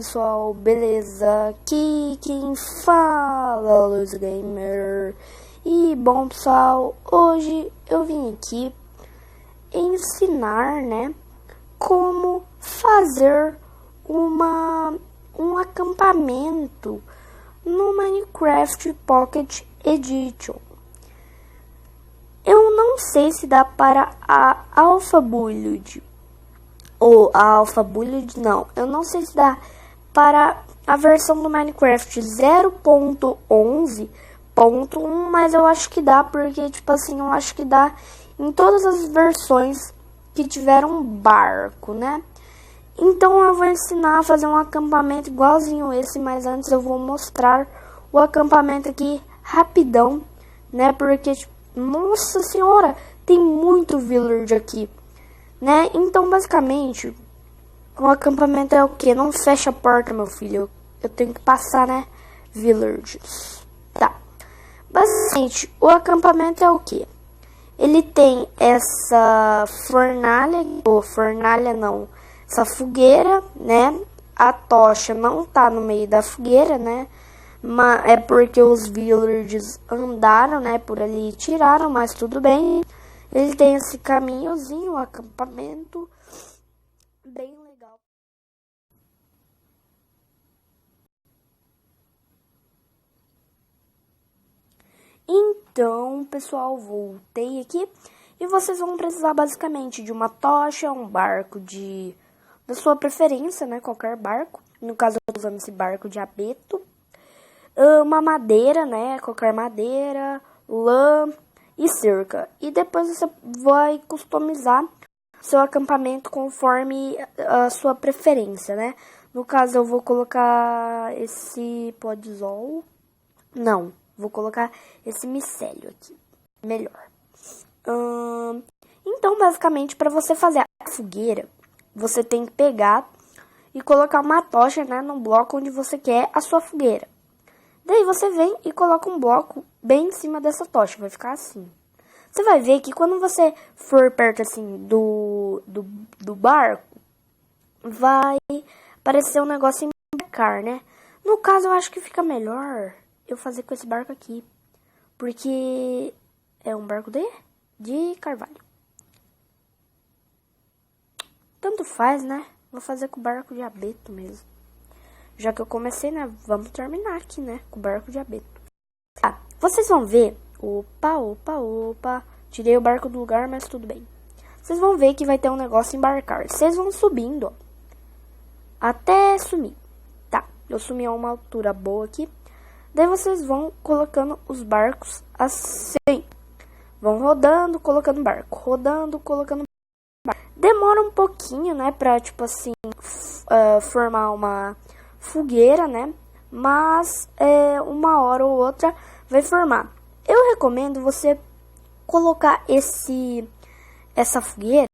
pessoal, beleza? Aqui quem fala é o Luiz Gamer. E bom pessoal, hoje eu vim aqui ensinar, né, como fazer um acampamento no Minecraft Pocket Edition. Eu não sei se dá para a Alpha Build ou a Alpha Build, não. Eu não sei se dá para a versão do Minecraft 0.11.1, mas eu acho que dá, porque, tipo assim, eu acho que dá em todas as versões que tiveram barco, né? Então eu vou ensinar a fazer um acampamento igualzinho esse, mas antes eu vou mostrar o acampamento aqui rapidão, né? Porque, tipo, nossa senhora, tem muito village aqui, né? Então, basicamente, o acampamento é o que? Não fecha a porta, meu filho. Eu tenho que passar, né? Villages. Tá. Basicamente, o acampamento é o que? Ele tem essa fornalha, ou fornalha não, essa fogueira, né? A tocha não tá no meio da fogueira, né? Mas é porque os villagers andaram, né, por ali e tiraram, mas tudo bem. Ele tem esse caminhozinho, o acampamento, bem legal. Então, pessoal, voltei aqui e vocês vão precisar basicamente de uma tocha, um barco da sua preferência, né, qualquer barco. No caso, eu tô usando esse barco de abeto. Uma madeira, né, qualquer madeira, lã e cerca. E depois você vai customizar seu acampamento conforme a sua preferência, né? No caso, eu vou colocar esse podzol. Não, vou colocar esse micélio aqui. Melhor. Então, basicamente, para você fazer a fogueira, você tem que pegar e colocar uma tocha, né, no bloco onde você quer a sua fogueira. Daí você vem e coloca um bloco bem em cima dessa tocha, vai ficar assim. Você vai ver que quando você for perto assim do barco, vai aparecer um negócio em embarcar, né? No caso, eu acho que fica melhor eu fazer com esse barco aqui, porque é um barco de carvalho. Tanto faz, né? Vou fazer com o barco de abeto mesmo. Já que eu comecei, né? Vamos terminar aqui, né? Com o barco de abeto. Ah, vocês vão ver. Opa. Tirei o barco do lugar, mas tudo bem. Vocês vão ver que vai ter um negócio embarcar. Vocês vão subindo, ó. Até sumir. Tá, eu sumi a uma altura boa aqui. Daí vocês vão colocando os barcos assim. Vão rodando, colocando barco. Rodando, colocando barco. Demora um pouquinho, né? Pra, tipo assim, formar uma fogueira, né? Mas uma hora ou outra vai formar. Eu recomendo você colocar essa fogueira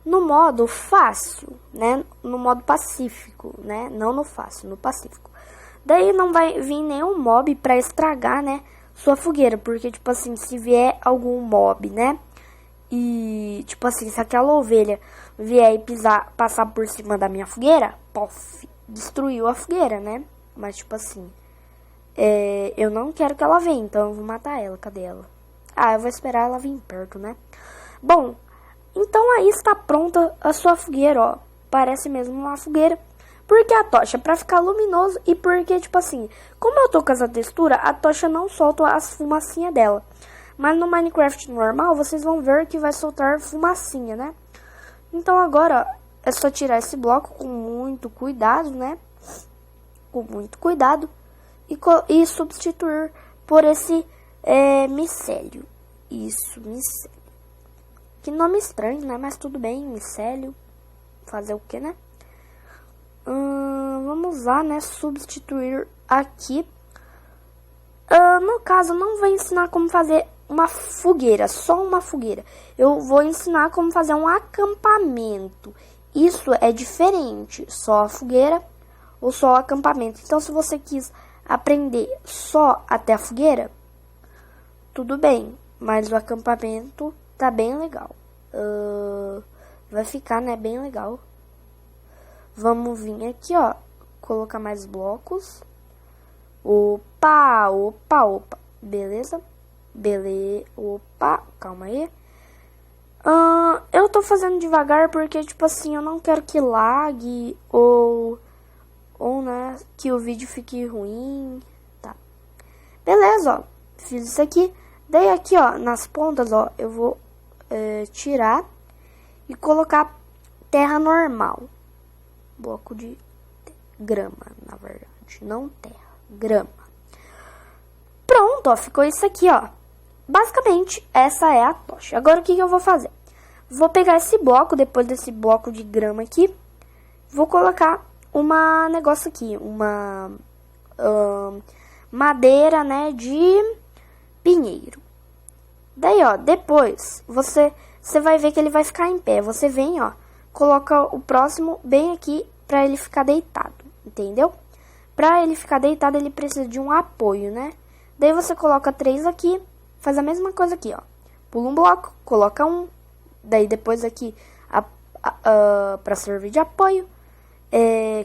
no modo fácil, né? No modo pacífico, né? Não no fácil, no pacífico. Daí não vai vir nenhum mob pra estragar, né, sua fogueira, porque tipo assim, se vier algum mob, né? E, tipo assim, se aquela ovelha vier e passar por cima da minha fogueira, pof, destruiu a fogueira, né? Mas, tipo assim, eu não quero que ela venha, então eu vou matar ela. Cadê ela? Ah, eu vou esperar ela vir perto, né? Bom, então aí está pronta a sua fogueira, ó. Parece mesmo uma fogueira. Porque a tocha, pra ficar luminoso e porque, tipo assim, como eu tô com essa textura, a tocha não solta as fumacinhas dela. Mas no Minecraft normal, vocês vão ver que vai soltar fumacinha, né? Então agora, é só tirar esse bloco com muito cuidado, né? Com muito cuidado. E substituir por esse micélio. Isso, micélio. Que nome estranho, né? Mas tudo bem, micélio. Fazer o que, né? Vamos lá, né? Substituir aqui. No caso, não vou ensinar como fazer uma fogueira, só uma fogueira. Eu vou ensinar como fazer um acampamento. Isso é diferente, só a fogueira ou só o acampamento. Então, se você quis aprender só até a fogueira, tudo bem, mas o acampamento tá bem legal. Vai ficar, né, bem legal. Vamos vir aqui, ó, colocar mais blocos. Opa, opa, opa. Beleza? Beleza. Opa, calma aí. Eu tô fazendo devagar porque, tipo assim, eu não quero que lague ou né, que o vídeo fique ruim, tá? Beleza, ó, fiz isso aqui. Daí aqui, ó, nas pontas, ó, eu vou tirar e colocar terra normal. Bloco de grama, na verdade, não terra, grama. Pronto, ó, ficou isso aqui, ó. Basicamente, essa é a tocha. Agora, o que eu vou fazer? Vou pegar esse bloco, depois desse bloco de grama aqui, vou colocar uma negócio aqui, uma madeira, né, de pinheiro. Daí, ó, depois, você vai ver que ele vai ficar em pé. Você vem, ó, coloca o próximo bem aqui pra ele ficar deitado, entendeu? Pra ele ficar deitado, ele precisa de um apoio, né? Daí você coloca 3 aqui. Faz a mesma coisa aqui, ó. Pula um bloco, coloca um. Daí depois aqui, para servir de apoio,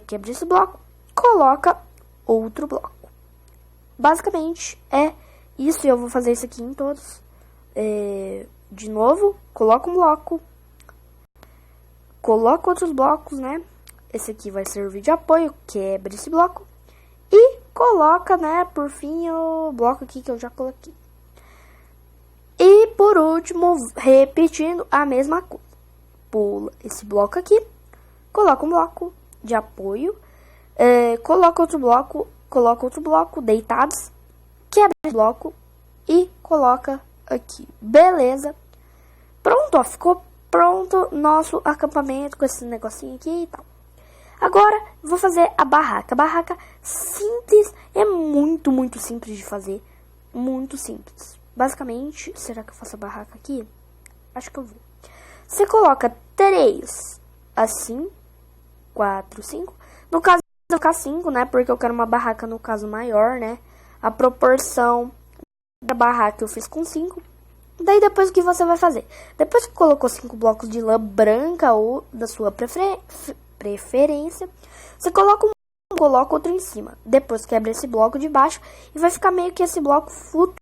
quebra esse bloco, coloca outro bloco. Basicamente é isso. Eu vou fazer isso aqui em todos. De novo, coloca um bloco, coloca outros blocos, né? Esse aqui vai servir de apoio, quebra esse bloco e coloca, né, por fim, o bloco aqui que eu já coloquei. E por último, repetindo a mesma coisa. Pula esse bloco aqui, coloca um bloco de apoio, coloca outro bloco deitados, quebra esse bloco e coloca aqui. Beleza? Pronto, ó, ficou pronto nosso acampamento com esse negocinho aqui e tal. Agora, vou fazer a barraca. A barraca simples, é muito, muito simples de fazer. Muito simples. Basicamente, será que eu faço a barraca aqui? Acho que eu vou. Você coloca 3 assim, 4, 5. No caso, eu vou ficar 5, né? Porque eu quero uma barraca, no caso, maior, né? A proporção da barraca eu fiz com 5. Daí, depois, o que você vai fazer? Depois que colocou 5 blocos de lã branca ou da sua preferência, você coloca coloca outro em cima. Depois, quebra esse bloco de baixo e vai ficar meio que esse bloco flutuando,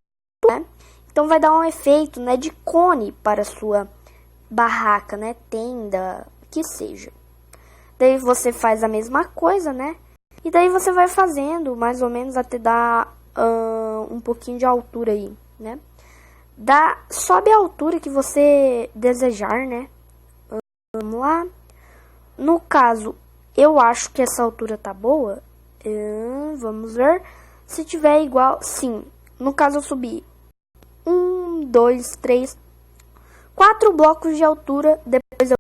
né? Então vai dar um efeito, né, de cone para a sua barraca, né, tenda, que seja. Daí você faz a mesma coisa, né? E daí você vai fazendo mais ou menos até dar um pouquinho de altura aí, né? Sobe a altura que você desejar, né? Vamos lá. No caso, eu acho que essa altura tá boa. Vamos ver. Se tiver igual, sim. No caso, eu subi 1, 2, 3, 4 blocos de altura. Depois eu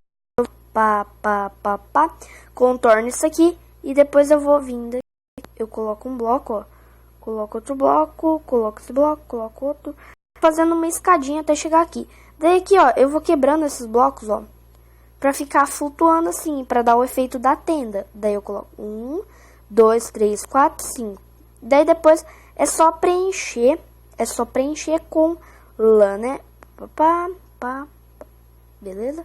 contorno isso aqui. E depois eu vou vindo. Eu coloco um bloco, ó. Coloco outro bloco. Coloco esse bloco. Coloco outro. Fazendo uma escadinha até chegar aqui. Daí aqui, ó. Eu vou quebrando esses blocos, ó. Pra ficar flutuando assim. Pra dar o efeito da tenda. Daí eu coloco 1, 2, 3, 4, 5. Daí depois é só preencher. É só preencher com lã, né? Beleza?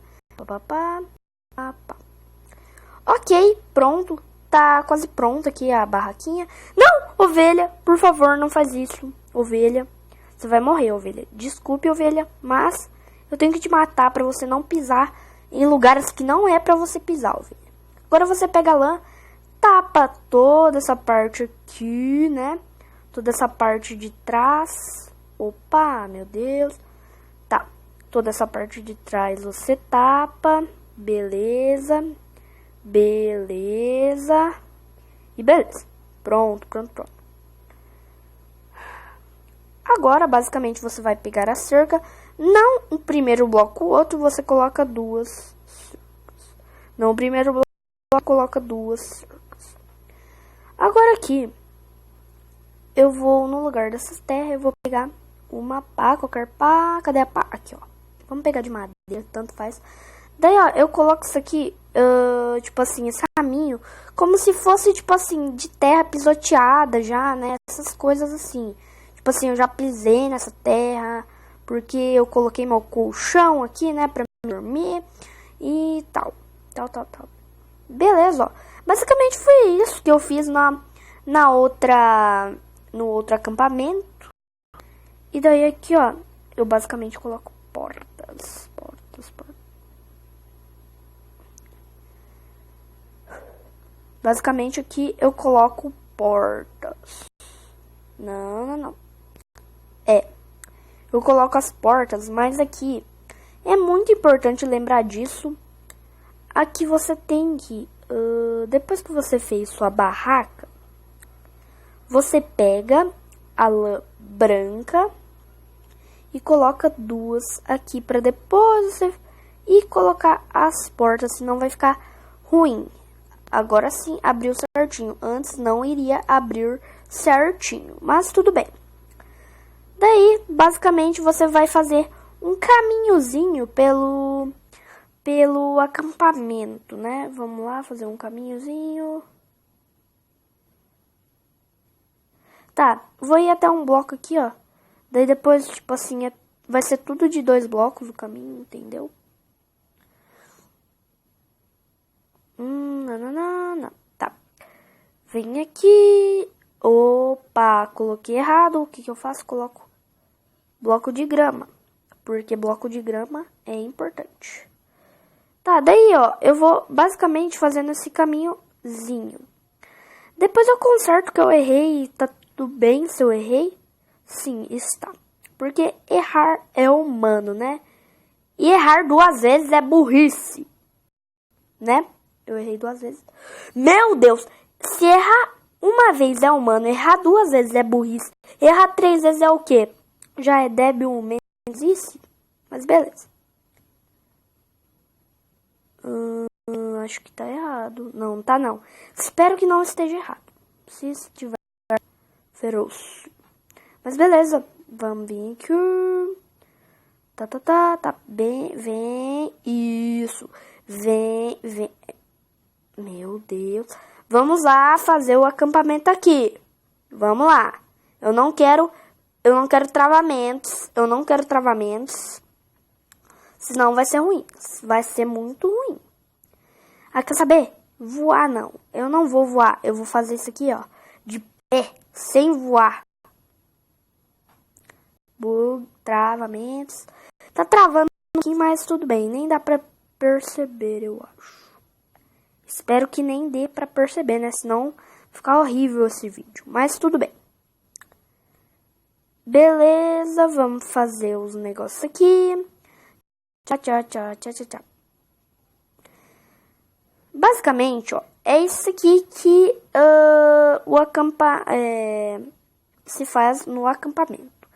Ok, pronto. Tá quase pronto aqui a barraquinha. Não, ovelha, por favor, não faz isso. Ovelha, você vai morrer, ovelha. Desculpe, ovelha, mas eu tenho que te matar pra você não pisar em lugares que não é pra você pisar, ovelha. Agora você pega a lã, tapa toda essa parte aqui, né? Toda essa parte de trás. Opa, meu Deus. Tá, toda essa parte de trás você tapa. Beleza. Beleza. E beleza. Pronto. Agora, basicamente, você vai pegar a cerca. Não o primeiro bloco, o outro você coloca 2 cercas. Não, o primeiro bloco coloca 2 cercas. Agora aqui, eu vou no lugar dessas terras, eu vou pegar uma pá, qualquer pá. Cadê a pá? Aqui, ó. Vamos pegar de madeira, tanto faz. Daí, ó, eu coloco isso aqui, tipo assim, esse caminho, como se fosse, tipo assim, de terra pisoteada já, né? Essas coisas assim. Tipo assim, eu já pisei nessa terra, porque eu coloquei meu colchão aqui, né, pra dormir e tal. Beleza, ó. Basicamente foi isso que eu fiz no outro acampamento. E daí aqui, ó, eu basicamente coloco portas. Basicamente aqui eu coloco portas. Não. Eu coloco as portas, mas aqui é muito importante lembrar disso. Aqui você tem que, depois que você fez sua barraca, você pega a lã branca e coloca duas aqui para depois você ir colocar as portas, senão vai ficar ruim. Agora sim abriu certinho, antes não iria abrir certinho, mas tudo bem. Daí, basicamente, você vai fazer um caminhozinho pelo acampamento, né? Vamos lá, fazer um caminhozinho. Tá, vou ir até um bloco aqui, ó. Daí depois, tipo assim, vai ser tudo de 2 blocos o caminho, entendeu? Não. Tá. Vem aqui. Opa, coloquei errado. O que eu faço? Coloco bloco de grama. Porque bloco de grama é importante. Tá, daí, ó, eu vou basicamente fazendo esse caminhozinho. Depois eu conserto que eu errei e tá tudo bem se eu errei. Sim, está. Porque errar é humano, né? E errar 2 vezes é burrice. Né? Eu errei 2 vezes. Meu Deus! Se errar 1 vez é humano, errar 2 vezes é burrice. Errar 3 vezes é o quê? Já é débil menzice? Mas beleza. Acho que tá errado. Não, tá não. Espero que não esteja errado. Se estiver feroz. Mas beleza. Vamos vir aqui. Tá. Bem, vem. Isso. Vem. Meu Deus. Vamos lá fazer o acampamento aqui. Vamos lá. Eu não quero travamentos. Senão vai ser ruim. Vai ser muito ruim. Ah, quer saber? Voar não. Eu não vou voar. Eu vou fazer isso aqui, ó. De pé. Sem voar. Travamentos. Tá travando aqui, mas tudo bem. Nem dá pra perceber, eu acho. Espero que nem dê pra perceber, né? Senão fica horrível esse vídeo. Mas tudo bem. Beleza, vamos fazer os negócios aqui. Tchau. Basicamente, ó, é isso aqui que se faz no acampamento.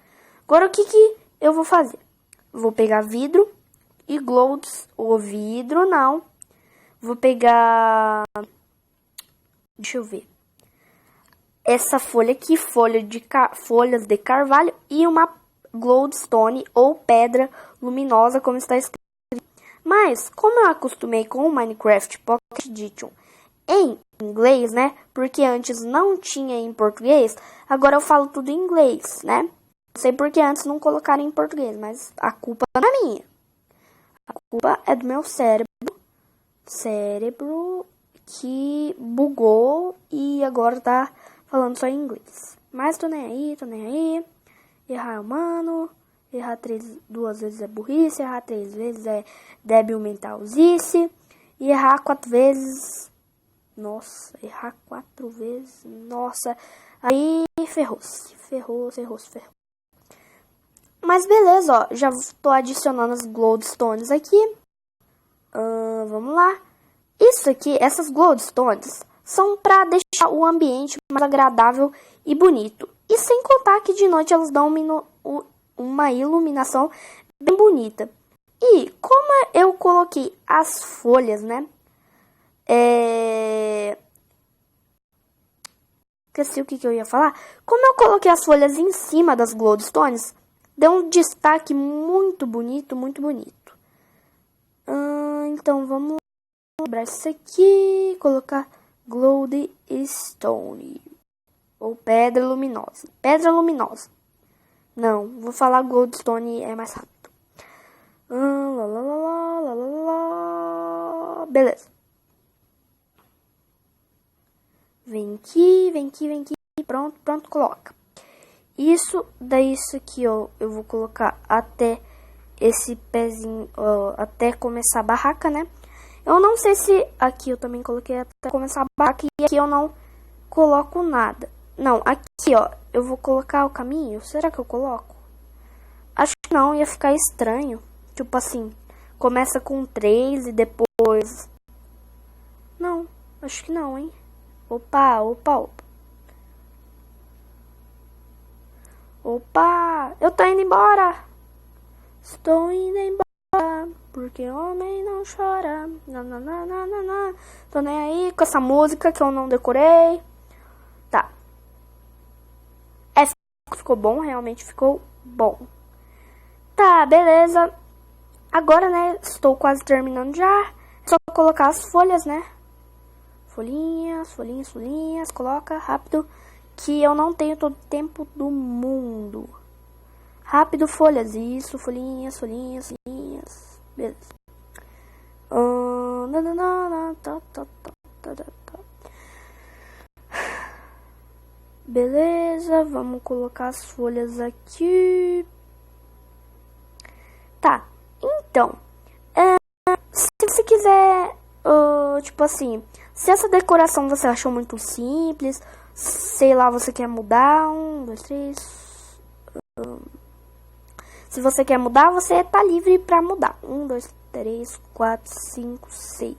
Agora, o que eu vou fazer? Vou pegar vidro e glowes. O vidro, não. Vou pegar... Deixa eu ver. Essa folha aqui, folhas de carvalho e uma glowstone ou pedra luminosa, como está escrito. Mas, como eu acostumei com o Minecraft Pocket Edition em inglês, né? Porque antes não tinha em português, agora eu falo tudo em inglês, né? Não sei porque antes não colocaram em português, mas a culpa não é minha. A culpa é do meu cérebro que bugou e agora tá falando só em inglês. Mas tô nem aí. Errar é humano. Errar 2 vezes é burrice. Errar 3 vezes é débil mentalzice. E errar 4 vezes... Nossa, errar 4 vezes... Nossa, aí ferrou-se. Ferrou. Mas beleza, ó. Já tô adicionando as glowstones aqui. Vamos lá. Isso aqui, essas glowstones, são para deixar o ambiente mais agradável e bonito. E sem contar que de noite elas dão uma iluminação bem bonita. E como eu coloquei as folhas, né? Esqueci o que eu ia falar. Como eu coloquei as folhas em cima das glowstones, deu um destaque muito bonito, Então vamos quebrar isso aqui, colocar glowstone ou pedra luminosa. Não, vou falar glowstone, é mais rápido. Beleza. Vem aqui, vem aqui, vem aqui. Pronto, coloca. Isso aqui, ó, eu vou colocar até esse pezinho, ó, até começar a barraca, né? Eu não sei se aqui eu também coloquei até começar a barraca e aqui eu não coloco nada. Não, aqui, ó, eu vou colocar o caminho. Será que eu coloco? Acho que não, ia ficar estranho. Tipo assim, começa com 3 e depois... Não, acho que não, hein? Opa. Opa, eu tô indo embora. Estou indo embora, porque homem não chora. Nananana. Tô nem aí com essa música que eu não decorei. Tá. Ficou bom, realmente ficou bom. Tá, beleza. Agora, né, estou quase terminando já. É só colocar as folhas, né? Folhinhas, coloca rápido, que eu não tenho todo o tempo do mundo. Rápido, folhas, isso, folhinhas. Beleza. Beleza, vamos colocar as folhas aqui. Tá, então, se você quiser, tipo assim, se essa decoração você achou muito simples, sei lá, você quer mudar, 1, 2, 3... Se você quer mudar, você tá livre pra mudar. 1, 2, 3, 4, 5, 6.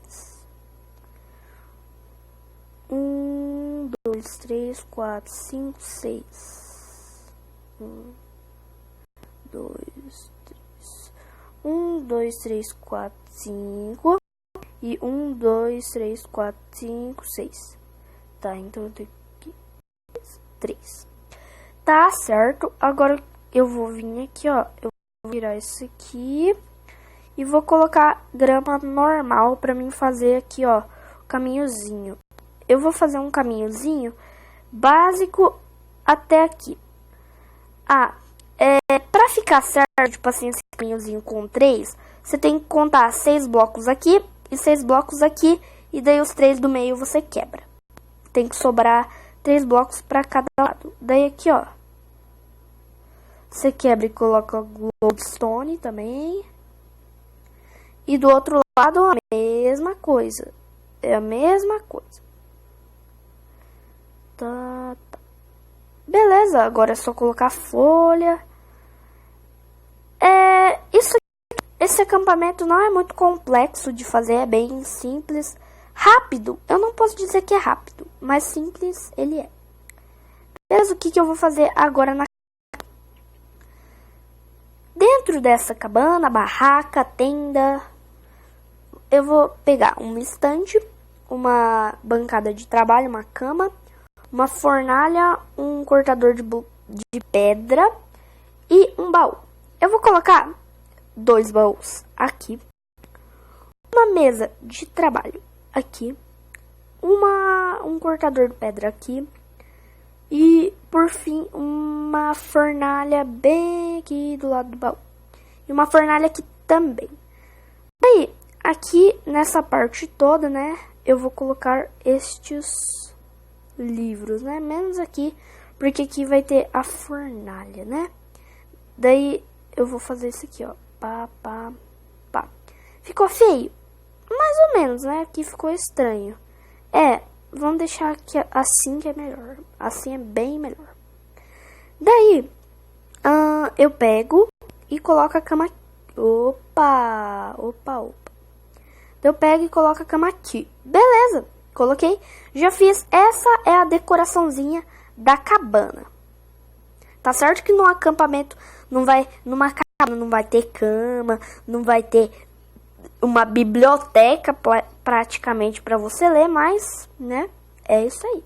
1, 2, 3, 4, 5, 6. 1, 2, 3. 1, 2, 3, 4, 5. E 1, 2, 3, 4, 5, 6. Tá, então eu tenho aqui 3. Tá certo. Agora eu vou vir aqui, ó. Eu vou virar isso aqui. E vou colocar grama normal pra mim fazer aqui, ó, o caminhozinho. Eu vou fazer um caminhozinho básico até aqui. Pra ficar certo, tipo assim, esse caminhozinho com 3, você tem que contar 6 blocos aqui e 6 blocos aqui. E daí os 3 do meio você quebra. Tem que sobrar 3 blocos pra cada lado. Daí aqui, ó, você quebra e coloca glowstone também. E do outro lado a mesma coisa. É a mesma coisa. Tá. Beleza, agora é só colocar folha. Esse acampamento não é muito complexo de fazer, é bem simples. Rápido, eu não posso dizer que é rápido, mas simples ele é. Beleza, o que eu vou fazer agora dentro dessa cabana, barraca, tenda, eu vou pegar uma estante, uma bancada de trabalho, uma cama, uma fornalha, um cortador de pedra e um baú. Eu vou colocar 2 baús aqui, uma mesa de trabalho aqui, um cortador de pedra aqui e, por fim, uma fornalha bem aqui do lado do baú. E uma fornalha aqui também. Aí, aqui nessa parte toda, né, eu vou colocar estes livros, né, menos aqui, porque aqui vai ter a fornalha, né. Daí, eu vou fazer isso aqui, ó. Pá. Ficou feio? Mais ou menos, né? Aqui ficou estranho. Vamos deixar aqui assim que é melhor. Assim é bem melhor. Daí, eu pego e coloco a cama aqui. Opa. Eu pego e coloco a cama aqui. Beleza, coloquei. Já fiz. Essa é a decoraçãozinha da cabana. Tá certo que no acampamento numa cabana não vai ter cama, não vai ter uma biblioteca praticamente para você ler, mas, né, é isso aí.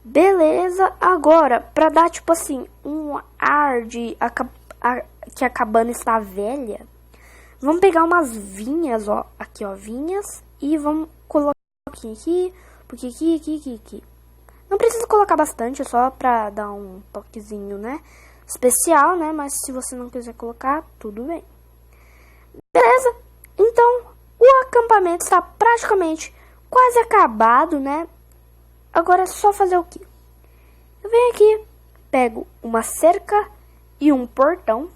Beleza, agora, pra dar, tipo assim, um ar de que a cabana está velha, vamos pegar umas vinhas, ó, aqui, ó, vinhas, e vamos colocar aqui, porque aqui. Não precisa colocar bastante, é só pra dar um toquezinho, né, especial, né, mas se você não quiser colocar, tudo bem. Beleza, então, o acampamento está praticamente quase acabado, né, agora é só fazer o quê? Eu venho aqui, pego uma cerca e um portão,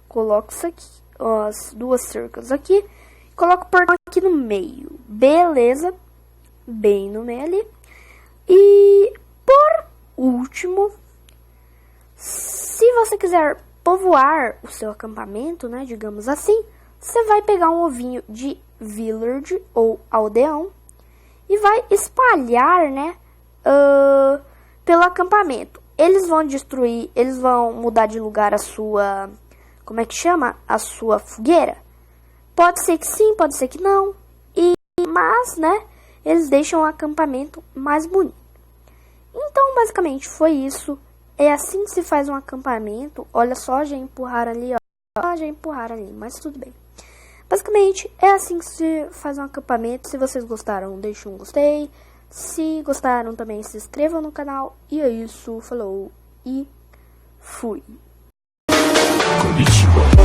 coloco isso aqui, as duas cercas aqui, coloco o portão aqui no meio, beleza, bem no meio ali. E por último, se você quiser povoar o seu acampamento, né, digamos assim, você vai pegar um ovinho de village ou aldeão e vai espalhar, né, pelo acampamento. Eles vão destruir, eles vão mudar de lugar a sua, como é que chama? A sua fogueira. Pode ser que sim, pode ser que não. Mas, né, eles deixam o acampamento mais bonito. Então, basicamente, foi isso. É assim que se faz um acampamento. Olha só, já empurraram ali, ó. Já empurraram ali, mas tudo bem. Basicamente, é assim que se faz um acampamento. Se vocês gostaram, deixem um gostei. Se gostaram também, se inscrevam no canal. E é isso, falou e fui. Konnichiwa.